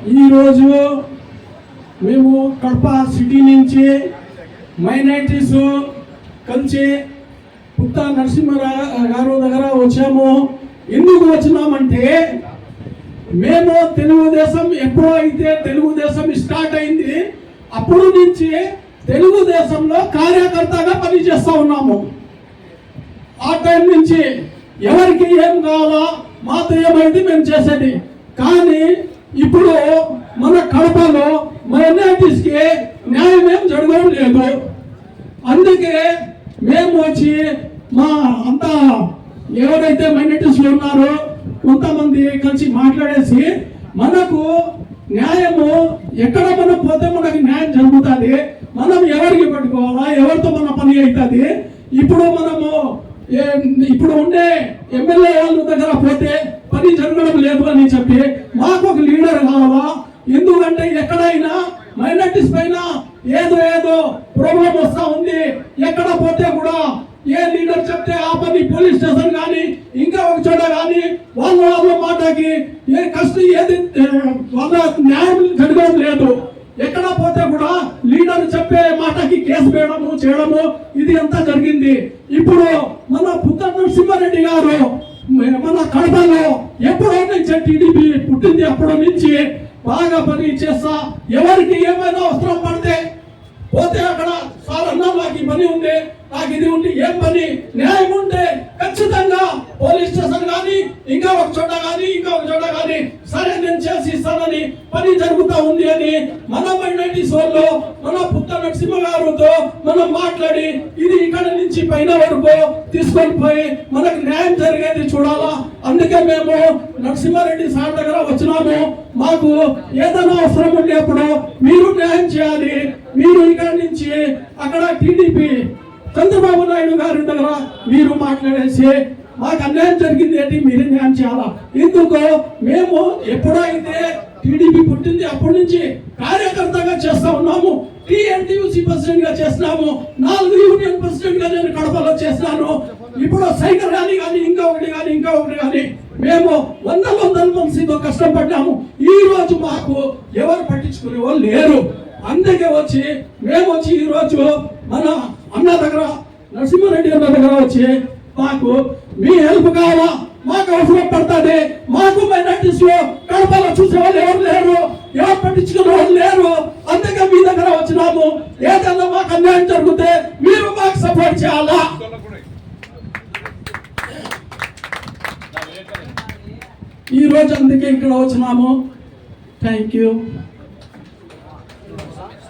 ఈరోజు మేము కడప సిటీ నుంచి మైనారిటీస్ కలిసి పుట్ట నరసింహరావు గారు దగ్గర వచ్చాము. ఎందుకు వచ్చినామంటే మేము తెలుగుదేశం ఎప్పుడో అయితే తెలుగుదేశం స్టార్ట్ అయింది అప్పుడు నుంచి తెలుగుదేశంలో కార్యకర్తగా పనిచేస్తూ ఉన్నాము. ఆ టైం నుంచి ఎవరికి ఏం కావాలో మాతో ఏమైంది మేము చేసేది. కానీ ఇప్పుడు మన కడపలో మైనారిటీస్కి న్యాయం ఏం జరగడం లేదు. అందుకే మేము వచ్చి మా అంతా ఎవరైతే మైనారిటీస్లో ఉన్నారో కొంతమంది కలిసి మాట్లాడేసి మనకు న్యాయము ఎక్కడ మనం పోతే మనకు న్యాయం జరుగుతుంది, మనం ఎవరికి పట్టుకోవాలా, ఎవరితో మన పని అవుతుంది. ఇప్పుడు మనము ఇప్పుడు ఉండే ఎమ్మెల్యే వాళ్ళ దగ్గర పోతే పని జరగడం లేదు అని చెప్పి మాకు ఒక లీడర్ కావాలా. ఎందుకంటే ఎక్కడైనా మైనారిటీస్ పైన ఏదో ప్రాబ్లం వస్తా ఉంది. ఎక్కడ పోతే కూడా ఏ లీడర్ చెప్తే ఆ పని పోలీస్ స్టేషన్ కానీ ఇంకా ఒక చోట కానీ వాళ్ళ మాటకి ఏ కష్టం ఏది వాళ్ళ న్యాయం జరగడం లేదు. ఎక్కడ పోతే కూడా లీడర్ చెప్పే మాటకి కేసు చేయడము ఇది అంతా జరిగింది. ఇప్పుడు మన పుట్ట నరసింహారెడ్డి గారు మన కడపలో ఎప్పుడో నుంచి టీడీపీ పుట్టింది అప్పటి నుంచి బాగా పని చేస్తా ఎవరికి ఏమైనా అవసరం పడితే పోతే అక్కడ సార్ అన్నా నాకు ఈ పని ఉంది, నాకు ఇది ఉంది, ఏం పని న్యాయం ఉంటే ఖచ్చితంగా పోలీస్ స్టేషన్ కానీ ఇంకా ఒక చోట కానీ సరే నేను చేసి ఇస్తానని పని జరుగుతూ ఉంది అని మన మైనారిటీస్ వాళ్ళు మన పుట్ట నరసింహ గారితో మనం మాట్లాడి ఇది ఇక్కడ నుంచి పైన వరకు తీసుకొని పోయి మనకు న్యాయం జరిగేది చూడాలా. అందుకే మేము నరసింహారెడ్డి సార్ దగ్గర వచ్చినాము. మాకు ఏదైనా అవసరం ఉండేప్పుడు మీరు న్యాయం చేయాలి. మీరు ఇక్కడ నుంచి అక్కడ టీడీపీ చంద్రబాబు నాయుడు గారి దగ్గర మీరు మాట్లాడేసి మాకు అన్యాయం జరిగింది ఏంటి మీరు న్యాయం చేయాలా. ఎందుకు మేము ఎప్పుడైతే టీడీపీ పుట్టింది అప్పటి నుంచి కార్యకర్తగా చేస్తా ఉన్నాము. టీఎన్టీయూసీ ప్రెసిడెంట్ గా చేస్తున్నాము. 4 యూనియన్ ప్రెసిడెంట్ గా నేను కడపలో చేస్తున్నాను. ఇప్పుడు సైకిల్ ర్యాలీ కానీ ఇంకా ఒకటి కానీ మేము వందల మందితో కష్టపడ్డాము. ఈ రోజు మాకు ఎవరు పట్టించుకునే వాళ్ళు లేరు. అందుకే మేము వచ్చి ఈ రోజు మన అన్న దగ్గర నరసింహారెడ్డి అన్న దగ్గర వచ్చి మాకు మీ హెల్ప్ కావాలా, మాకు అవసరం పడుతుంది. మాకు మైనారిటీస్ లో కడపలో చూసే వాళ్ళు ఎవరు లేరు, ఎవరు పట్టించుకునే వాళ్ళు లేరు. అందుకే మీ దగ్గర వచ్చినాము. ఏదన్నా మాకు అన్యాయం జరిగితే మీరు మాకు సపోర్ట్ చేయాలా. ఈ రోజు అందుకే ఇక్కడ వచ్చినాము. Thank you.